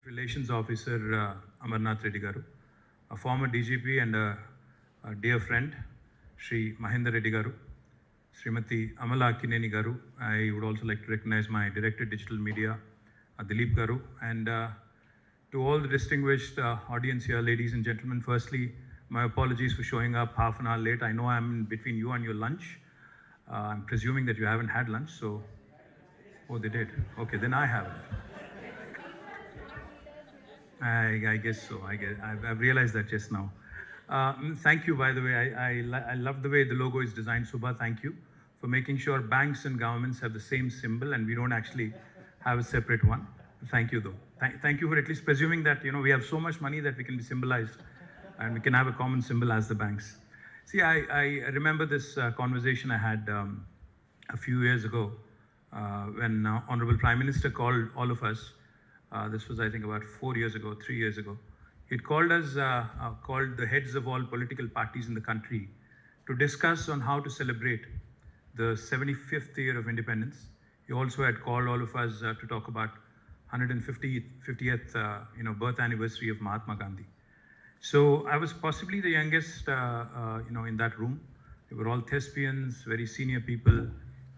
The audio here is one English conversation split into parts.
Relations Officer Amarnath Reddy Garu, a former DGP and a dear friend, Shri Mahendra Reddy Garu, Srimati Amala Akkineni Garu. I would also like to recognize my Director Digital Media, Dilip Garu, and to all the distinguished audience here, ladies and gentlemen. Firstly, my apologies for showing up half an hour late. I know I'm in between you and your lunch. I'm presuming that you haven't had lunch, so... Oh, they did. Okay, then I haven't. I guess so. I've realized that just now. Thank you, by the way. I love the way the logo is designed, Subha. Thank you for making sure banks and governments have the same symbol and we don't actually have a separate one. Thank you, though. Thank you for at least presuming that, you know, we have so much money that we can be symbolized and we can have a common symbol as the banks. See, I remember this conversation I had a few years ago when Honorable Prime Minister called all of us. This was, I think, about 3 years ago. He'd called us, called the heads of all political parties in the country to discuss on how to celebrate the 75th year of independence. He also had called all of us to talk about 150th, birth anniversary of Mahatma Gandhi. So I was possibly the youngest, in that room. We were all thespians, very senior people.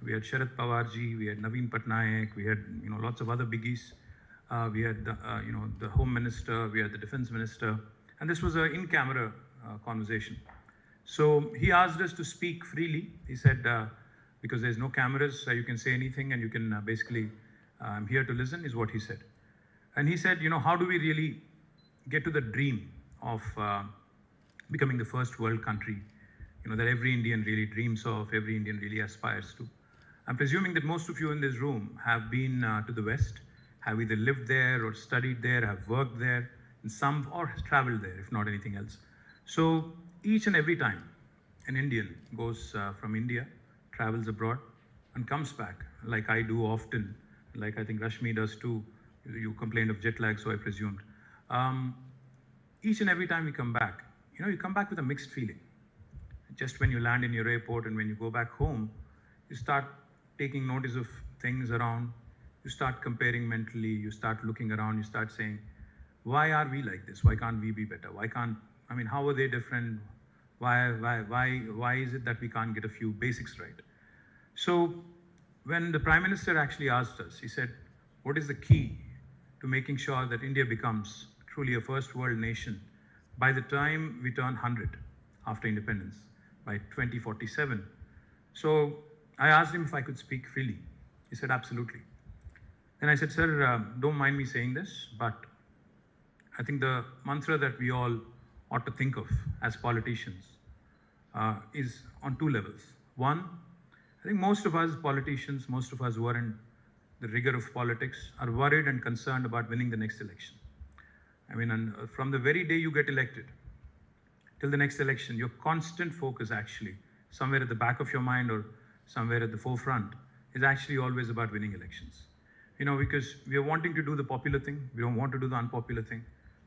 We had Sharad Pawarji, we had Naveen Patnaik, we had, lots of other biggies. We had the Home Minister, we had the Defense Minister, and this was an in-camera conversation. So he asked us to speak freely. He said, because there's no cameras, you can say anything and you can basically, I'm here to listen, is what he said. And he said, how do we really get to the dream of becoming the first world country, that every Indian really dreams of, every Indian really aspires to. I'm presuming that most of you in this room have been to the West, have either lived there or studied there, have worked there, and some or traveled there, if not anything else. So each and every time an Indian goes from India, travels abroad, and comes back, like I do often, like I think Rashmi does too. You complained of jet lag, so I presumed. Each and every time we come back, you come back with a mixed feeling. Just when you land in your airport and when you go back home, you start taking notice of things around. You start comparing mentally, you start looking around, you start saying, why are we like this? Why can't we be better? How are they different? Why is it that we can't get a few basics right? So when the Prime Minister actually asked us, he said, what is the key to making sure that India becomes truly a first world nation by the time we turn 100 after independence, by 2047? So I asked him if I could speak freely. He said, absolutely. And I said, sir, don't mind me saying this, but I think the mantra that we all ought to think of as politicians is on two levels. One, I think most of us politicians, most of us who are in the rigor of politics are worried and concerned about winning the next election. And from the very day you get elected till the next election, your constant focus actually, somewhere at the back of your mind or somewhere at the forefront, is actually always about winning elections. Because we are wanting to do the popular thing. We don't want to do the unpopular thing.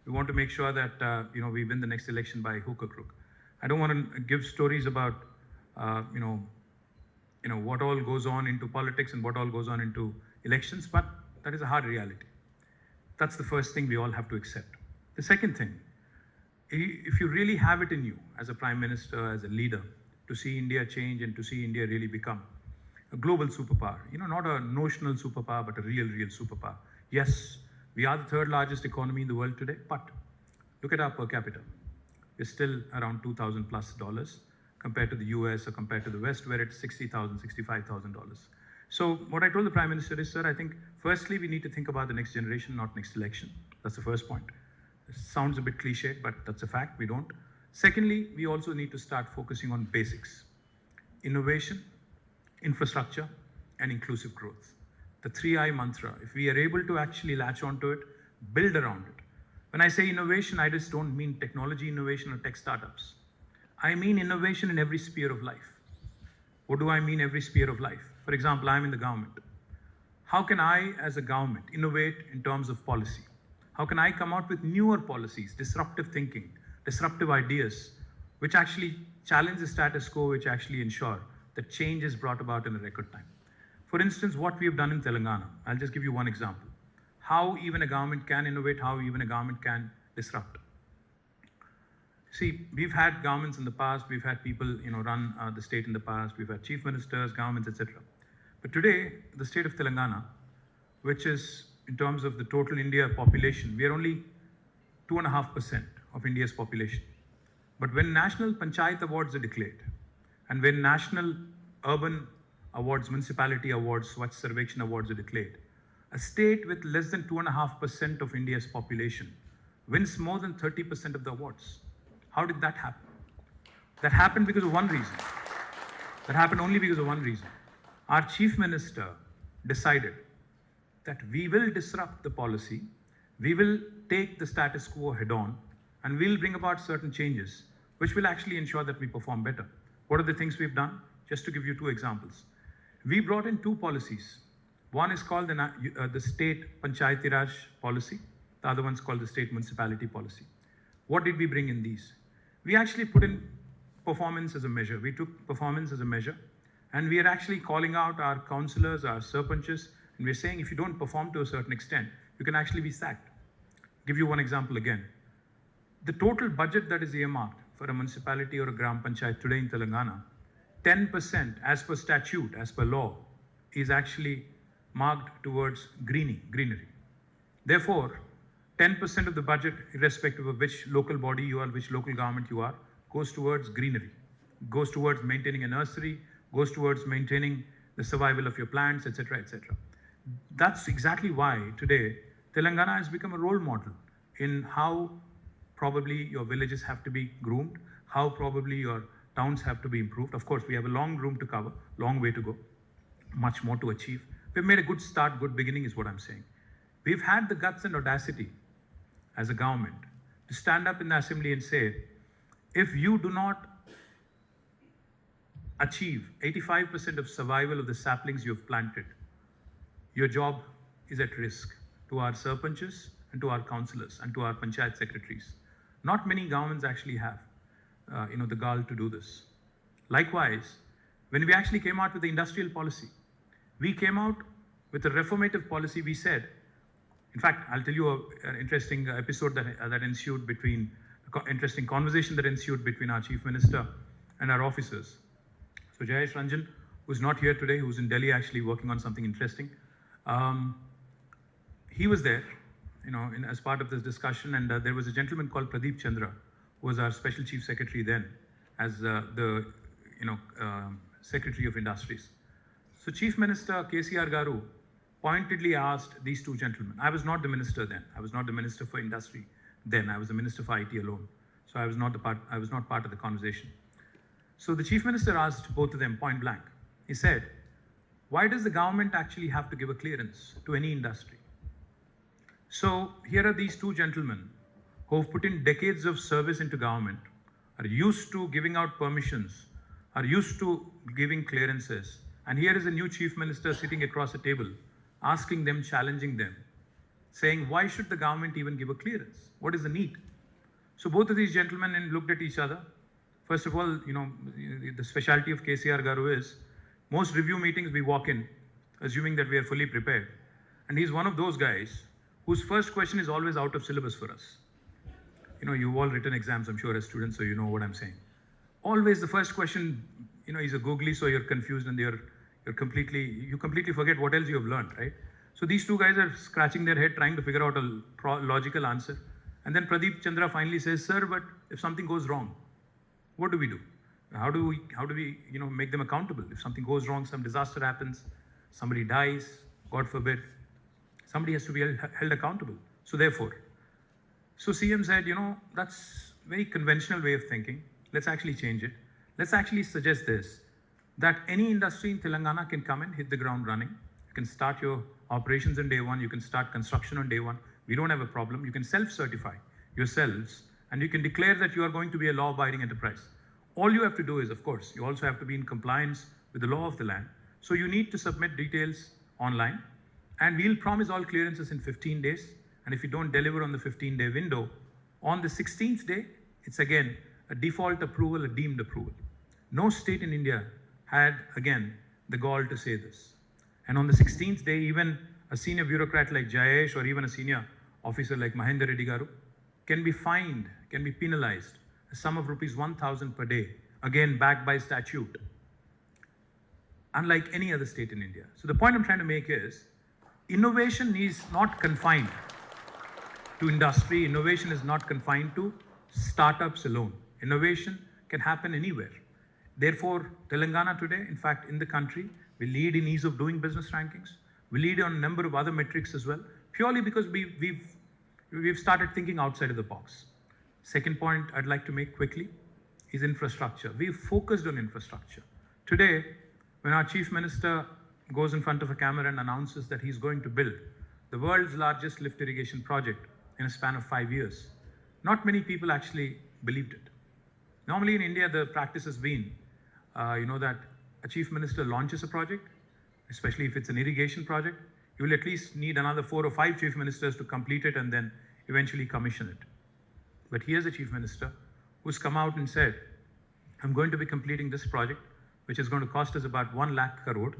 We want to make sure that, we win the next election by hook or crook. I don't want to give stories about, what all goes on into politics and what all goes on into elections, but that is a hard reality. That's the first thing we all have to accept. The second thing, if you really have it in you as a Prime Minister, as a leader, to see India change and to see India really become a global superpower, not a notional superpower, but a real superpower. Yes, we are the third largest economy in the world today, but look at our per capita. We're still around $2,000+ compared to the US or compared to the West, where it's $60,000, $65,000. So what I told the Prime Minister is, sir, I think firstly, we need to think about the next generation, not next election. That's the first point. It sounds a bit cliched, but that's a fact, we don't. Secondly, we also need to start focusing on basics. Innovation, infrastructure, and inclusive growth. The 3I mantra, if we are able to actually latch onto it, build around it. When I say innovation, I just don't mean technology innovation or tech startups. I mean innovation in every sphere of life. What do I mean every sphere of life? For example, I'm in the government. How can I, as a government, innovate in terms of policy? How can I come out with newer policies, disruptive thinking, disruptive ideas, which actually challenge the status quo, which actually ensure that change is brought about in a record time? For instance, what we have done in Telangana, I'll just give you one example. how even a government can innovate, how even a government can disrupt. See, we've had governments in the past, we've had people, run the state in the past, we've had chief ministers, governments, etc. But today, the state of Telangana, which is in terms of the total India population, we are only 2.5% of India's population. But when national panchayat awards are declared, and when national urban awards, municipality awards, Swachh Sarvekshan awards are declared, a state with less than 2.5% of India's population wins more than 30% of the awards. How did that happen? That happened because of one reason. That happened only because of one reason. Our chief minister decided that we will disrupt the policy, we will take the status quo head on, and we'll bring about certain changes which will actually ensure that we perform better. What are the things we've done? Just to give you two examples. We brought in two policies. One is called the state Panchayati Raj policy. The other one's called the state municipality policy. What did we bring in these? We actually put in performance as a measure. We took performance as a measure, and we are actually calling out our councillors, our sarpanches, and we're saying if you don't perform to a certain extent, you can actually be sacked. Give you one example again. The total budget that is earmarked for a municipality or a gram panchayat today in Telangana, 10% as per statute, as per law, is actually marked towards greenery. Therefore, 10% of the budget, irrespective of which local body you are, which local government you are, goes towards greenery, goes towards maintaining a nursery, goes towards maintaining the survival of your plants, etc., etc. That's exactly why today Telangana has become a role model in how probably your villages have to be groomed, how probably your towns have to be improved. Of course, we have a long room to cover, long way to go, much more to achieve. We've made a good start, good beginning is what I'm saying. We've had the guts and audacity as a government to stand up in the assembly and say, if you do not achieve 85% of survival of the saplings you've planted, your job is at risk, to our sarpanches and to our councillors and to our panchayat secretaries. Not many governments actually have the gall to do this. Likewise, when we actually came out with the industrial policy, we came out with a reformative policy. We said, in fact, I'll tell you an interesting episode that ensued between, interesting conversation that ensued between our chief minister and our officers. So Jayesh Ranjan, who's not here today, who's in Delhi actually working on something interesting, he was there, as part of this discussion, and there was a gentleman called Pradeep Chandra, who was our special chief secretary then, as the Secretary of Industries. So Chief Minister KCR Garu pointedly asked these two gentlemen. I was not the minister then. I was not the minister for industry then. I was the minister for IT alone. So I was not part of the conversation. So the chief minister asked both of them point blank. He said, why does the government actually have to give a clearance to any industry? So here are these two gentlemen who have put in decades of service into government, are used to giving out permissions, are used to giving clearances. And here is a new chief minister sitting across a table, asking them, challenging them, saying, why should the government even give a clearance? What is the need? So both of these gentlemen looked at each other. First of all, the specialty of KCR Garu is, most review meetings we walk in, assuming that we are fully prepared. And he's one of those guys whose first question is always out of syllabus for us. You've all written exams, I'm sure, as students, so you know what I'm saying. Always the first question, is a googly, so you're confused and you completely forget what else you have learned, right? So these two guys are scratching their head trying to figure out a logical answer. And then Pradeep Chandra finally says, sir, but if something goes wrong, what do we do? How do we make them accountable? If something goes wrong, some disaster happens, somebody dies, God forbid, somebody has to be held accountable. So therefore, CM said, that's a very conventional way of thinking. Let's actually change it. Let's actually suggest this, that any industry in Telangana can come and hit the ground running. You can start your operations on day one. You can start construction on day one. We don't have a problem. You can self-certify yourselves, and you can declare that you are going to be a law-abiding enterprise. All you have to do is, of course, you also have to be in compliance with the law of the land. So you need to submit details online, and we'll promise all clearances in 15 days. And if you don't deliver on the 15-day window, on the 16th day, it's again a default approval, a deemed approval. No state in India had, again, the gall to say this. And on the 16th day, even a senior bureaucrat like Jayesh or even a senior officer like Mahendra Reddy Garu can be fined, can be penalized a sum of rupees 1,000 per day, again backed by statute, unlike any other state in India. So the point I'm trying to make is, innovation is not confined to industry. Innovation is not confined to startups alone. Innovation can happen anywhere. Therefore, Telangana today, in fact, in the country, we lead in ease of doing business rankings. We lead on a number of other metrics as well, purely because we've started thinking outside of the box. Second point I'd like to make quickly is infrastructure. We've focused on infrastructure. Today, when our Chief Minister goes in front of a camera and announces that he's going to build the world's largest lift irrigation project in a span of 5 years, not many people actually believed it. Normally in India, the practice has been, that a Chief Minister launches a project, especially if it's an irrigation project, you will at least need another 4 or 5 Chief Ministers to complete it and then eventually commission it. But here's a Chief Minister who's come out and said, I'm going to be completing this project, which is going to cost us about 1 lakh crore,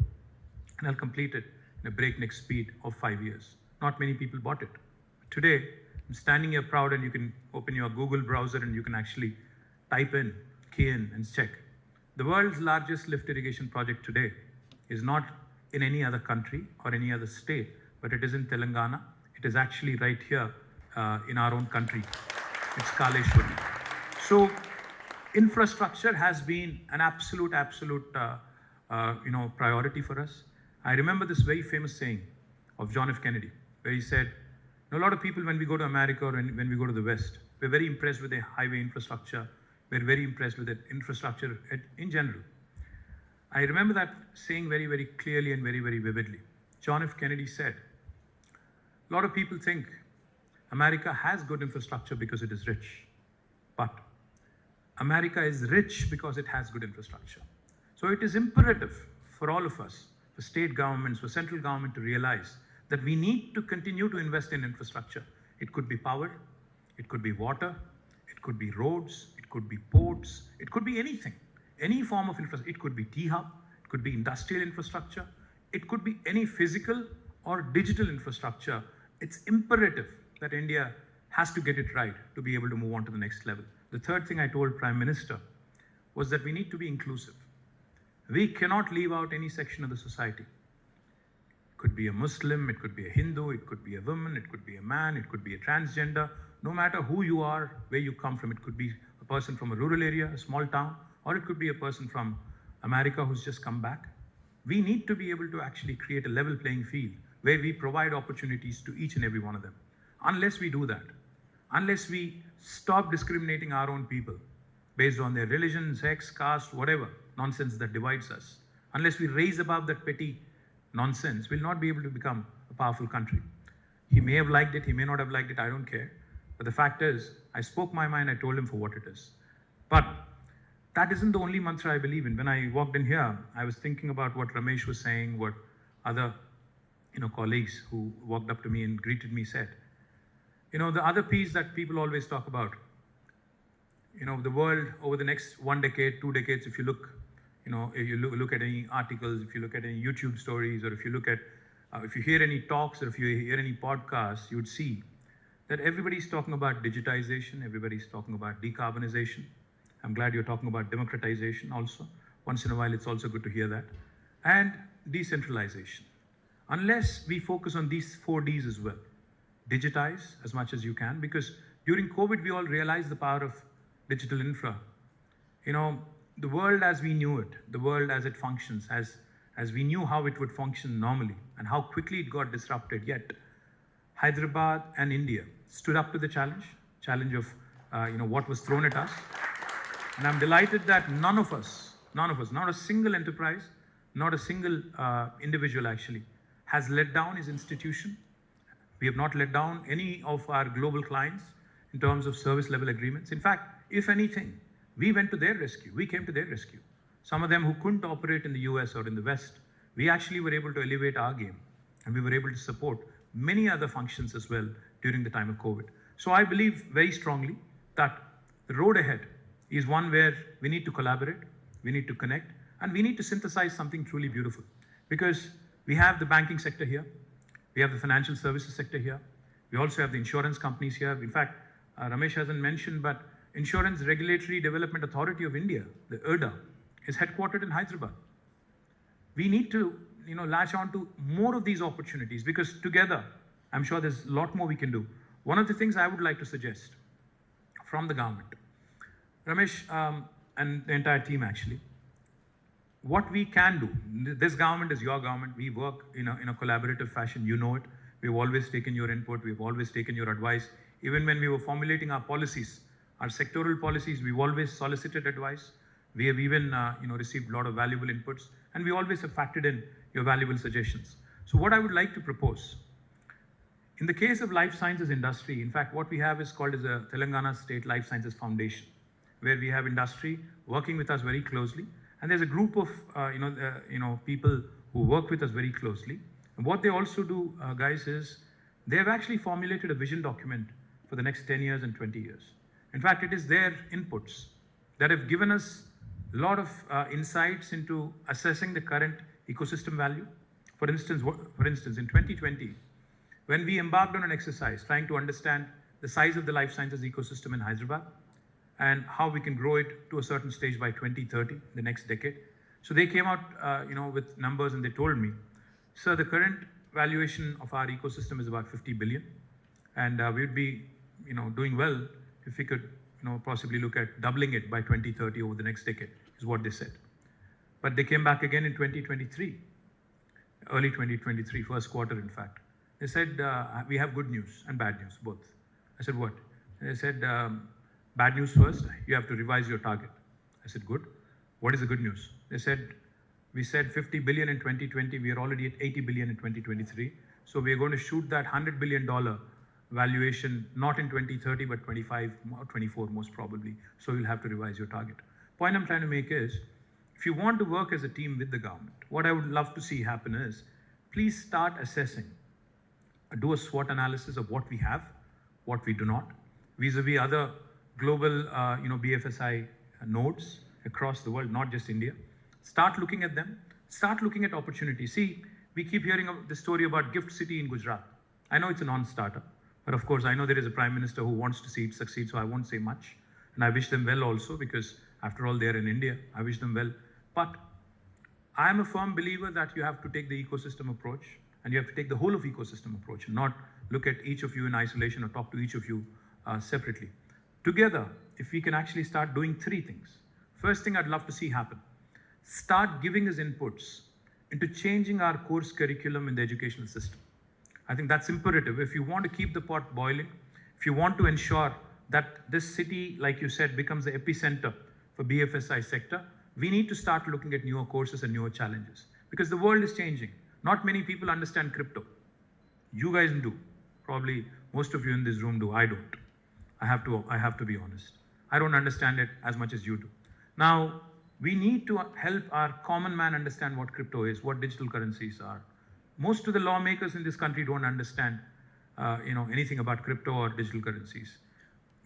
and I'll complete it in a breakneck speed of 5 years. Not many people bought it. Today, I'm standing here proud, and you can open your Google browser and you can actually type in, key in, and check. The world's largest lift irrigation project today is not in any other country or any other state, but it is in Telangana. It is actually right here in our own country. It's Kaleshwari. So infrastructure has been an absolute priority for us. I remember this very famous saying of John F. Kennedy, where he said, a lot of people, when we go to America or when we go to the West, we're very impressed with the highway infrastructure. We're very impressed with the infrastructure in general. I remember that saying very, very clearly and very, very vividly. John F. Kennedy said, a lot of people think America has good infrastructure because it is rich, but America is rich because it has good infrastructure. So it is imperative for all of us, for state governments, for central government to realize that we need to continue to invest in infrastructure. It could be power, it could be water, it could be roads, it could be ports, it could be anything, any form of infrastructure. It could be T-hub, it could be industrial infrastructure, it could be any physical or digital infrastructure. It's imperative that India has to get it right to be able to move on to the next level. The third thing I told Prime Minister was that we need to be inclusive. We cannot leave out any section of the society. It could be a Muslim, it could be a Hindu, it could be a woman, it could be a man, it could be a transgender. No matter who you are, where you come from, it could be a person from a rural area, a small town, or it could be a person from America who's just come back. We need to be able to actually create a level playing field where we provide opportunities to each and every one of them. Unless we do that, unless we stop discriminating our own people based on their religion, sex, caste, whatever nonsense that divides us, unless we raise above that petty nonsense, we'll not be able to become a powerful country. He may have liked it, he may not have liked it, I don't care. But the fact is, I spoke my mind, I told him for what it is. But that isn't the only mantra I believe in. When I walked in here, I was thinking about what Ramesh was saying, what other colleagues who walked up to me and greeted me said. The other piece that people always talk about, the world over the next 1 decade, 2 decades, if you look, if you look at any articles, if you look at any YouTube stories, or if you look at, if you hear any talks, or if you hear any podcasts, you would see that everybody's talking about digitization, everybody's talking about decarbonization. I'm glad you're talking about democratization also. Once in a while, it's also good to hear that. And decentralization. Unless we focus on these 4 Ds as well, digitize as much as you can, because during COVID, we all realized the power of digital infra. The world as we knew it, the world as it functions, as we knew how it would function normally and how quickly it got disrupted, yet Hyderabad and India stood up to the challenge of what was thrown at us. And I'm delighted that none of us, not a single enterprise, not a single individual actually, has let down his institution. We have not let down any of our global clients in terms of service level agreements. In fact, if anything, we went to their rescue. We came to their rescue. Some of them who couldn't operate in the US or in the West, we actually were able to elevate our game, and we were able to support many other functions as well during the time of COVID. So I believe very strongly that the road ahead is one where we need to collaborate, we need to connect, and we need to synthesize something truly beautiful. Because we have the banking sector here, We have the financial services sector here. We also have the insurance companies here. In fact, Ramesh hasn't mentioned, but Insurance Regulatory Development Authority of India, the IRDA, is headquartered in Hyderabad. We need to, latch on to more of these opportunities because together, I'm sure there's a lot more we can do. One of the things I would like to suggest from the government, Ramesh, and the entire team actually, what we can do, this government is your government, we work in a collaborative fashion, you know it. We've always taken your input, we've always taken your advice. Even when we were formulating our policies, our sectoral policies, we've always solicited advice. We have even received a lot of valuable inputs, and we always have factored in your valuable suggestions. So what I would like to propose, in the case of life sciences industry, in fact, what we have is called as a Telangana State Life Sciences Foundation, where we have industry working with us very closely. And there's a group of people who work with us very closely. And what they also do, guys, is they have actually formulated a vision document for the next 10 years and 20 years. In fact, it is their inputs that have given us a lot of insights into assessing the current ecosystem value. For instance, in 2020, when we embarked on an exercise trying to understand the size of the life sciences ecosystem in Hyderabad, and how we can grow it to a certain stage by 2030, the next decade. So they came out, with numbers, and they told me, sir, the current valuation of our ecosystem is about 50 billion, and we'd be, doing well if we could, possibly look at doubling it by 2030 over the next decade, is what they said. But they came back again in 2023, early 2023, first quarter, in fact. They said, we have good news and bad news, both. I said, what? They said, bad news first, you have to revise your target. I said, good. What is the good news? They said, we said 50 billion in 2020, we are already at 80 billion in 2023. So we are going to shoot that $100 billion valuation, not in 2030, but 25 or 24 most probably. So you'll have to revise your target. Point I'm trying to make is, if you want to work as a team with the government, what I would love to see happen is, please start assessing, do a SWOT analysis of what we have, what we do not, vis-a-vis other global, BFSI nodes across the world, not just India. Start looking at them. Start looking at opportunities. See, we keep hearing of the story about Gift City in Gujarat. I know it's a non-starter, but of course, I know there is a Prime Minister who wants to see it succeed, so I won't say much. And I wish them well also, because after all, they're in India. I wish them well. But I'm a firm believer that you have to take the ecosystem approach, and you have to take the whole of ecosystem approach, and not look at each of you in isolation or talk to each of you separately. Together, if we can actually start doing three things. First thing I'd love to see happen, start giving us inputs into changing our course curriculum in the educational system. I think that's imperative. If you want to keep the pot boiling, if you want to ensure that this city, like you said, becomes the epicenter for BFSI sector, we need to start looking at newer courses and newer challenges. Because the world is changing. Not many people understand crypto. You guys do. Probably most of you in this room do. I don't. I have to be honest. I don't understand it as much as you do. Now, we need to help our common man understand what crypto is, what digital currencies are. Most of the lawmakers in this country don't understand, anything about crypto or digital currencies.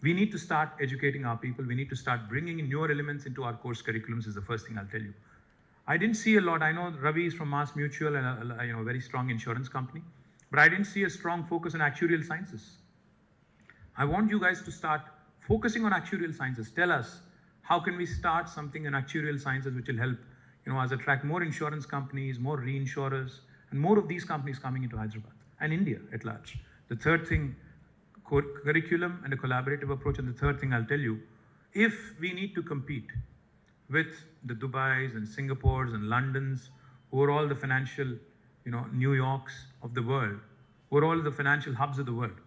We need to start educating our people. We need to start bringing in newer elements into our course curriculums is the first thing I'll tell you. I didn't see a lot. I know Ravi is from Mass Mutual and a very strong insurance company, but I didn't see a strong focus on actuarial sciences. I want you guys to start focusing on actuarial sciences. Tell us, how can we start something in actuarial sciences which will help, us attract more insurance companies, more reinsurers, and more of these companies coming into Hyderabad and India at large. The third thing, curriculum and a collaborative approach. And the third thing I'll tell you, if we need to compete with the Dubais and Singapores and Londons, who are all the financial, New Yorks of the world, who are all the financial hubs of the world,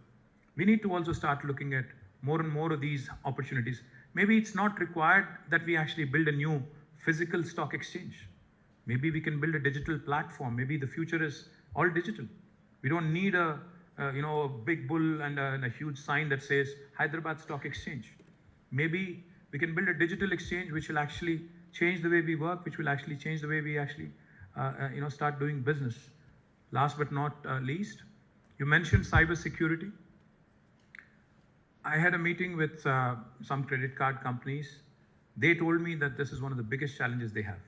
we need to also start looking at more and more of these opportunities. Maybe it's not required that we actually build a new physical stock exchange. Maybe we can build a digital platform. Maybe the future is all digital. We don't need a big bull and a huge sign that says Hyderabad Stock Exchange. Maybe we can build a digital exchange which will actually change the way we work, which will actually change the way we actually, start doing business. Last but not least, you mentioned cybersecurity. I had a meeting with some credit card companies. They told me that this is one of the biggest challenges they have.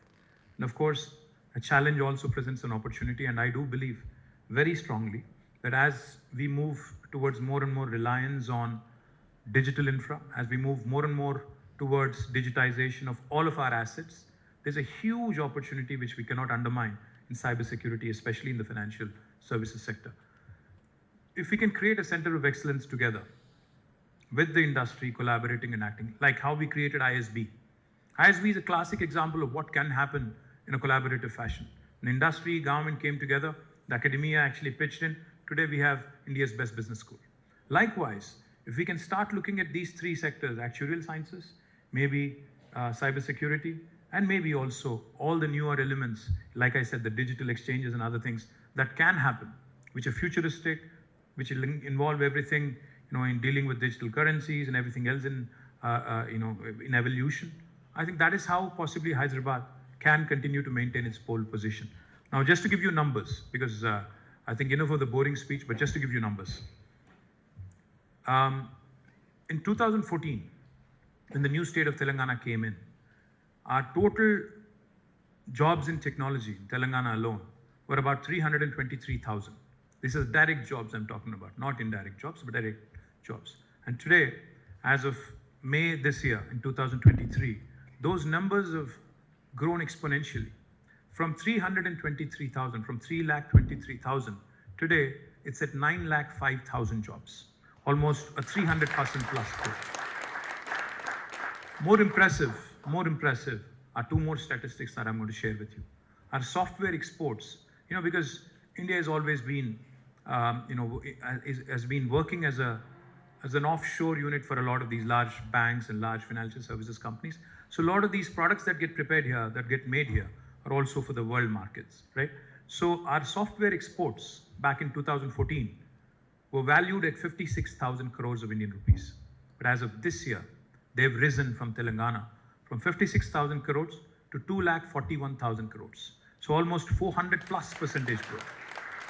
And of course, a challenge also presents an opportunity, and I do believe very strongly that as we move towards more and more reliance on digital infra, as we move more and more towards digitization of all of our assets, there's a huge opportunity which we cannot undermine in cybersecurity, especially in the financial services sector. If we can create a center of excellence together with the industry collaborating and acting, like how we created ISB. ISB is a classic example of what can happen in a collaborative fashion. An industry, government came together, the academia actually pitched in. Today we have India's best business school. Likewise, if we can start looking at these three sectors, actuarial sciences, maybe cybersecurity, and maybe also all the newer elements, like I said, the digital exchanges and other things that can happen, which are futuristic, which will involve everything, in dealing with digital currencies and everything else in evolution. I think that is how possibly Hyderabad can continue to maintain its pole position. Now, just to give you numbers, because I think enough of the boring speech, but just to give you numbers. In 2014, when the new state of Telangana came in, our total jobs in technology in Telangana alone were about 323,000. This is direct jobs I'm talking about, not indirect jobs, but direct jobs. And today, as of May this year, in 2023, those numbers have grown exponentially. From 323,000, from 3,23,000, today it's at 9,05,000 jobs, almost a 300% plus growth. More impressive are two more statistics that I'm going to share with you. Our software exports, because India has always been, has been working as an offshore unit for a lot of these large banks and large financial services companies. So a lot of these products that get prepared here, that get made here, are also for the world markets, right? So our software exports back in 2014 were valued at 56,000 crores of Indian rupees. But as of this year, they've risen from Telangana from 56,000 crores to 2,41,000 crores. So almost 400% growth.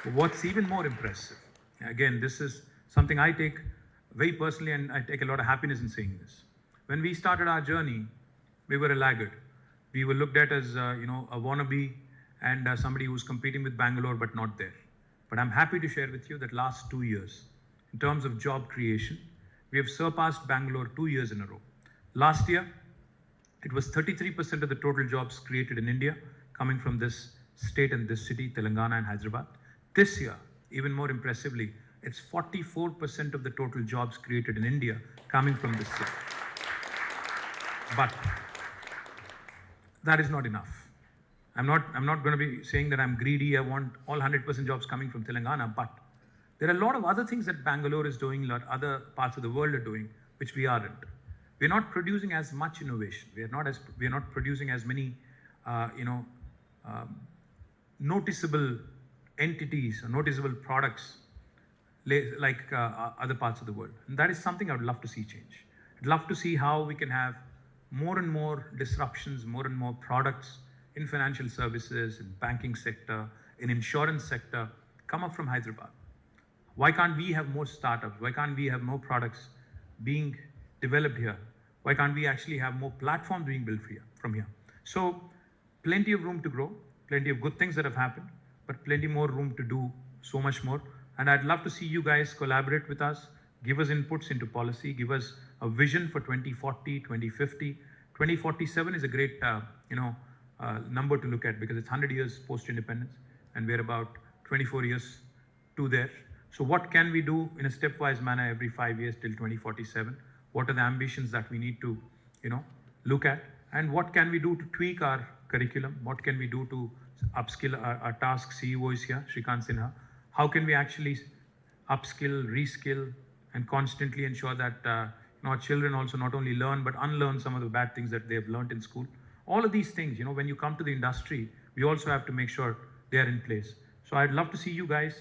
But what's even more impressive, again, this is something I take very personally, and I take a lot of happiness in saying this. When we started our journey, we were a laggard. We were looked at as a wannabe and somebody who's competing with Bangalore but not there. But I'm happy to share with you that last 2 years, in terms of job creation, we have surpassed Bangalore 2 years in a row. Last year, it was 33% of the total jobs created in India coming from this state and this city, Telangana and Hyderabad. This year, even more impressively, it's 44% of the total jobs created in India coming from this city. But that is not enough. I'm not going to be saying that I'm greedy, I want all 100% jobs coming from Telangana, but there are a lot of other things that Bangalore is doing, a lot other parts of the world are doing, which we aren't. We're not producing as much innovation. We are not producing as many, noticeable entities or noticeable products like other parts of the world. And that is something I would love to see change. I'd love to see how we can have more and more disruptions, more and more products in financial services, in banking sector, in insurance sector, come up from Hyderabad. Why can't we have more startups? Why can't we have more products being developed here? Why can't we actually have more platforms being built from here? So plenty of room to grow, plenty of good things that have happened, but plenty more room to do so much more. And I'd love to see you guys collaborate with us, give us inputs into policy, give us a vision for 2040, 2050. 2047 is a great, number to look at because it's 100 years post-independence and we're about 24 years to there. So what can we do in a stepwise manner every 5 years till 2047? What are the ambitions that we need to, look at? And what can we do to tweak our curriculum? What can we do to upskill our task CEO is here, Shrikant Sinha? How can we actually upskill, reskill, and constantly ensure that our children also not only learn, but unlearn some of the bad things that they've learned in school? All of these things, when you come to the industry, we also have to make sure they are in place. So I'd love to see you guys,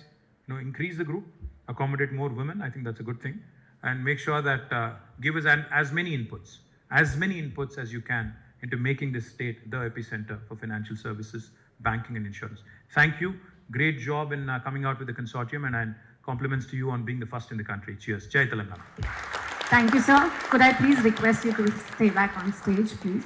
increase the group, accommodate more women. I think that's a good thing. And make sure that give us as many inputs as you can into making this state the epicenter for financial services, banking and insurance. Thank you. Great job in coming out with the consortium, and compliments to you on being the first in the country. Cheers. Jai Telangana. Thank you, sir. Could I please request you to stay back on stage, please?